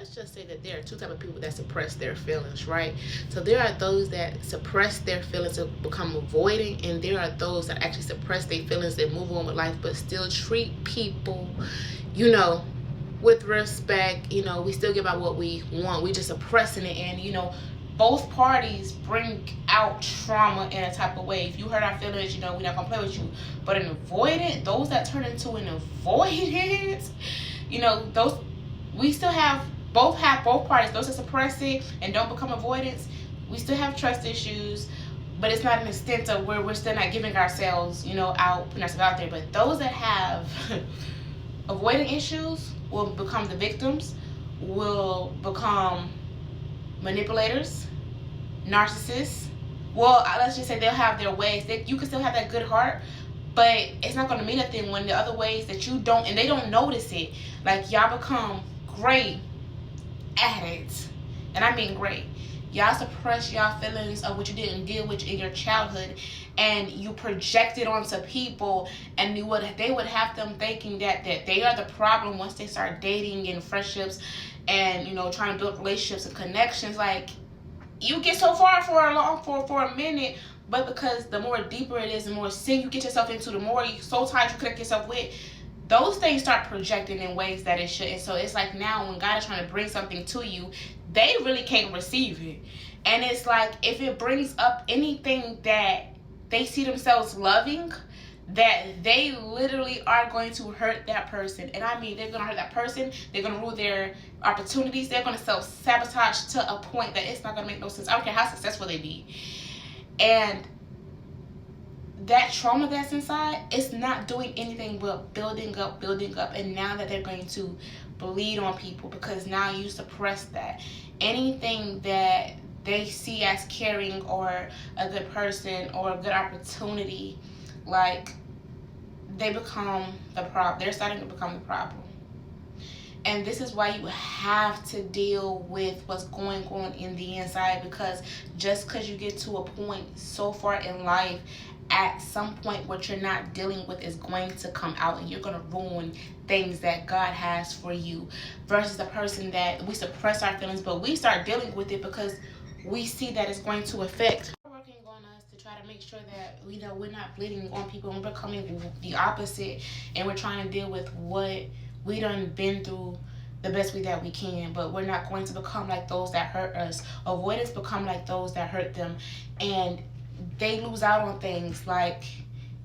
let's just say that there are two type of people that suppress their feelings, right? So there are those that suppress their feelings to become avoidant, and there are those that actually suppress their feelings and move on with life, but still treat people, you know, with respect. You know, we still give out what we want. We just suppressing it, and you know, both parties bring out trauma in a type of way. If you hurt our feelings, you know, we're not gonna play with you. But an avoidant, those that turn into an avoidant, you know, those we still have both parties. Those that suppress it and don't become avoidants, we still have trust issues, but it's not an extent of where we're still not giving ourselves, you know, out, putting ourselves out there. But those that have avoidant issues will become the victims, will become manipulators, narcissists. Well, let's just say they'll have their ways. You can still have that good heart, but it's not going to mean nothing when the other ways that you don't, and they don't notice it. Like, y'all become great at it, and I mean great. Y'all suppress y'all feelings of what you didn't deal with in your childhood, and you project it onto people, and they would have them thinking that they are the problem once they start dating and friendships, and you know, trying to build relationships and connections. Like, you get so far for a minute, but because the more deeper it is, the more sin you get yourself into, the more you so tired you connect yourself with, those things start projecting in ways that it shouldn't. So it's like now when God is trying to bring something to you, they really can't receive it. And it's like, if it brings up anything that they see themselves loving, that they literally are going to hurt that person. And I mean, they're going to hurt that person. They're going to rule their opportunities. They're going to self-sabotage to a point that it's not going to make no sense. I don't care how successful they be. And that trauma that's inside, it's not doing anything but building up. And now that they're going to bleed on people, because now you suppress that. Anything that they see as caring or a good person or a good opportunity, like, they become the problem. They're starting to become the problem. And this is why you have to deal with what's going on in the inside, because just because you get to a point so far in life, at some point what you're not dealing with is going to come out, and you're going to ruin things that God has for you, versus the person that we suppress our feelings, but we start dealing with it because we see that it's going to affect. We're working on us to try to make sure that, you know, we're not bleeding on people and we're becoming the opposite, and we're trying to deal with what we done been through the best way that we can, but we're not going to become like those that hurt us. Avoidance become like those that hurt them, and they lose out on things. Like,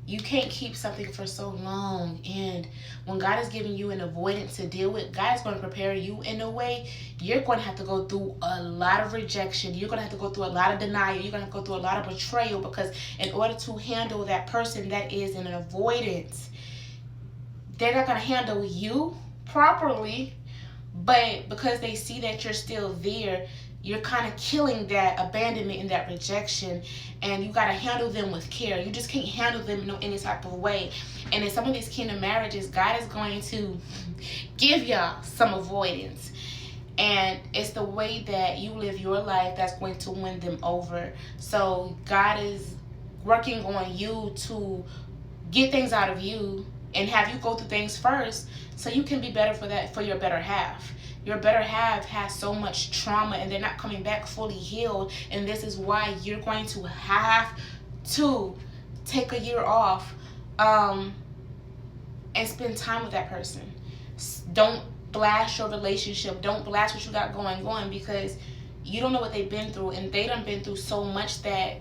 you can't keep something for so long, and when God is giving you an avoidance to deal with, God is going to prepare you in a way. You're going to have to go through a lot of rejection. You're going to have to go through a lot of denial. You're going to go through a lot of betrayal, because in order to handle that person that is in an avoidance, they're not going to handle you properly. But because they see that you're still there, you're kind of killing that abandonment and that rejection, and you got to handle them with care. You just can't handle them in any type of way. And in some of these kingdom marriages, God is going to give y'all some avoidance, and it's the way that you live your life that's going to win them over. So God is working on you to get things out of you and have you go through things first, so you can be better for your better half. Your better half has so much trauma, and they're not coming back fully healed, and this is why you're going to have to take a year off and spend time with that person. Don't blast your relationship. Don't blast what you got going on, because you don't know what they've been through, and they done been through so much that,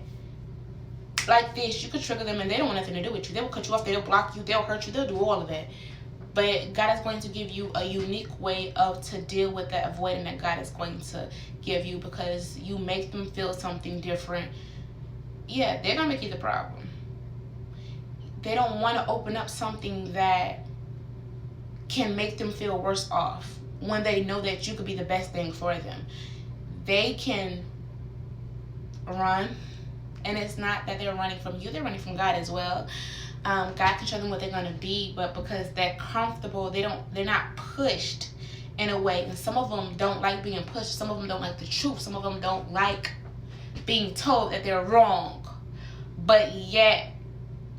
like this, you could trigger them and they don't want nothing to do with you. They will cut you off, they'll block you, they'll hurt you, they'll do all of that. But God is going to give you a unique way to deal with that avoidance that God is going to give you, because you make them feel something different. Yeah, they're going to make you the problem. They don't want to open up something that can make them feel worse off when they know that you could be the best thing for them. They can run, and it's not that they're running from you, they're running from God as well. God can show them what they're going to be, but because they're comfortable, they're not pushed in a way. And some of them don't like being pushed. Some of them don't like the truth. Some of them don't like being told that they're wrong. But yet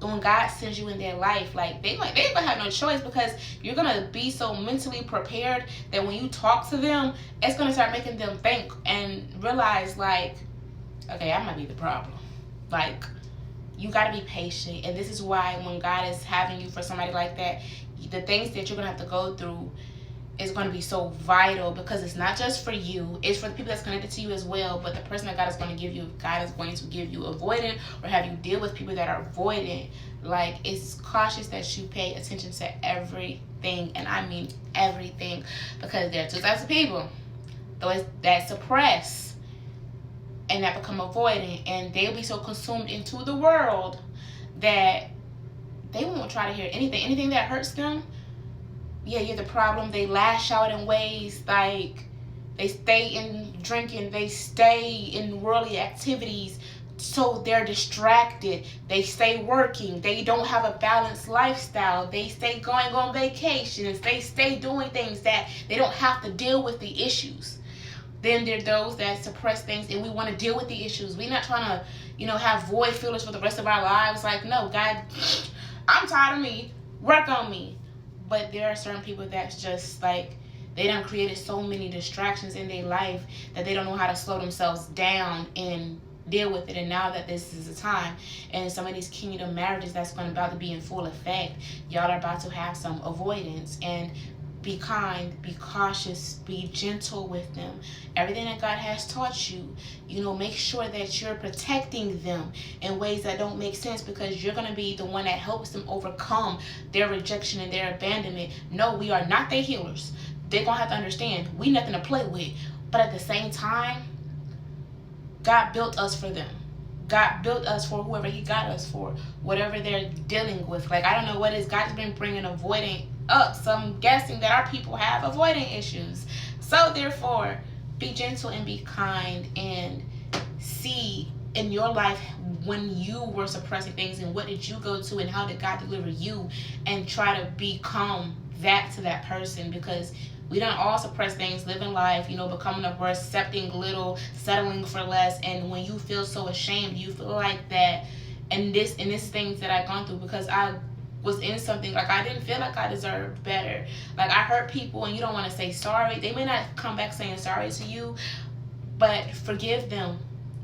when God sends you in their life, like they gonna have no choice, because you're gonna be so mentally prepared that when you talk to them, it's gonna start making them think and realize, like, okay, I might be the problem. Like, you gotta be patient, and this is why when God is having you for somebody like that, the things that you're gonna have to go through is going to be so vital, because it's not just for you, it's for the people that's connected to you as well. But the person that God is going to give you avoidant, or have you deal with people that are avoidant, like, it's cautious that you pay attention to everything, and I mean everything, because there are two types of people: those that suppress and that become avoidant, and they'll be so consumed into the world that they won't try to hear anything that hurts them. Yeah, you're the problem. They lash out in ways, like, they stay in drinking, they stay in worldly activities, so they're distracted. They stay working. They don't have a balanced lifestyle. They stay going on vacations. They stay doing things that they don't have to deal with the issues. Then there are those that suppress things, and we want to deal with the issues. We're not trying to, have void fillers for the rest of our lives. Like, no, God, I'm tired of me. Work on me. But there are certain people that's just like, they done created so many distractions in their life that they don't know how to slow themselves down and deal with it. And now that this is the time, and some of these kingdom marriages that's going to about to be in full effect, y'all are about to have some avoidance. And be kind, be cautious, be gentle with them. Everything that God has taught you, make sure that you're protecting them in ways that don't make sense, because you're going to be the one that helps them overcome their rejection and their abandonment. No, we are not their healers. They're going to have to understand we nothing to play with. But at the same time, God built us for them. God built us for whoever he got us for, whatever they're dealing with. Like, I don't know what is. God's been bringing avoidant up, so I'm guessing that our people have avoidant issues. So therefore, be gentle and be kind, and see in your life when you were suppressing things, and what did you go to, and how did God deliver you, and try to become that to that person. Because we don't all suppress things, living life, becoming a worse, accepting little, settling for less. And when you feel so ashamed, you feel like that, and this things that I've gone through, because I was in something, like, I didn't feel like I deserved better. Like, I hurt people, and you don't want to say sorry. They may not come back saying sorry to you, but forgive them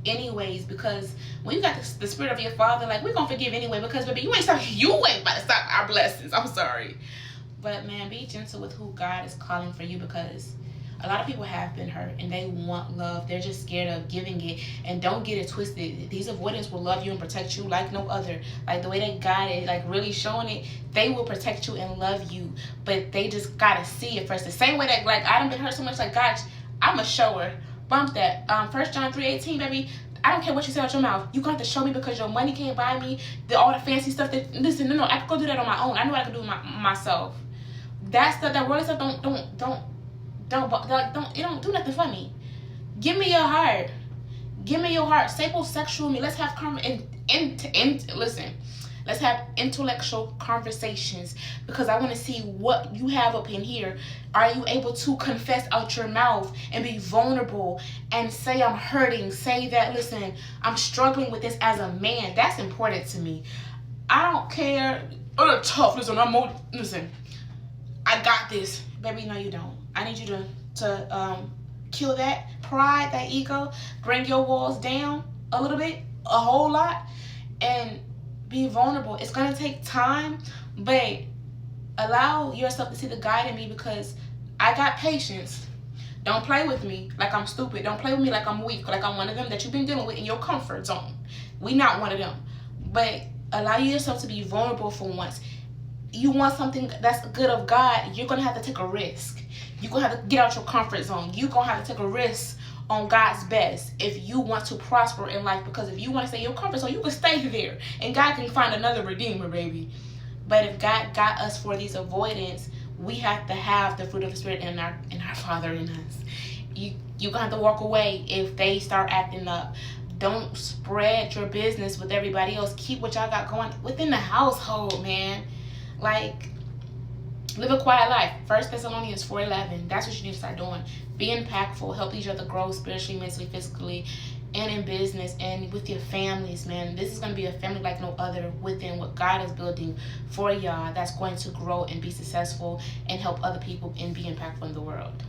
anyways, because when you got the spirit of your father, like, we're gonna forgive anyway, because baby, you ain't about to stop our blessings. I'm sorry. But man, be gentle with who God is calling for you, because a lot of people have been hurt and they want love. They're just scared of giving it. And don't get it twisted. These avoidants will love you and protect you like no other. Like, the way that God is, like, really showing it, they will protect you and love you. But they just gotta see it first. The same way that, like, I done been hurt so much, like, God, I'm a shower. Bump that. 1 John 3:18, baby. I don't care what you say out your mouth. You got to show me, because your money can't buy me all the fancy stuff that, listen, no, I can go do that on my own. I know what I can do myself. That stuff, that worldly stuff, it don't do nothing for me. Give me your heart. Give me your heart. Sapiosexual me. Let's have let's have intellectual conversations, because I want to see what you have up in here. Are you able to confess out your mouth and be vulnerable and say, I'm hurting, say that, listen, I'm struggling with this as a man? That's important to me. I don't care. Oh, tough. Listen, I got this. Baby, no, you don't. I need you to kill that pride, that ego, bring your walls down a little bit, a whole lot, and be vulnerable. It's going to take time, but allow yourself to see the God in me, because I got patience. Don't play with me like I'm stupid. Don't play with me like I'm weak, like I'm one of them that you've been dealing with in your comfort zone. We not one of them. But allow yourself to be vulnerable for once. You want something that's good of God, you're going to have to take a risk. You're going to have to get out your comfort zone. You're going to have to take a risk on God's best if you want to prosper in life. Because if you want to stay in your comfort zone, you can stay there. And God can find another redeemer, baby. But if God got us for these avoidance, we have to have the fruit of the Spirit in our Father in us. You're going to have to walk away if they start acting up. Don't spread your business with everybody else. Keep what y'all got going within the household, man. Like, live a quiet life. 1 Thessalonians 4:11. That's what you need to start doing. Be impactful. Help each other grow spiritually, mentally, physically. and in business and with your families, man. This is going to be a family like no other within what God is building for y'all, that's going to grow and be successful and help other people and be impactful in the world.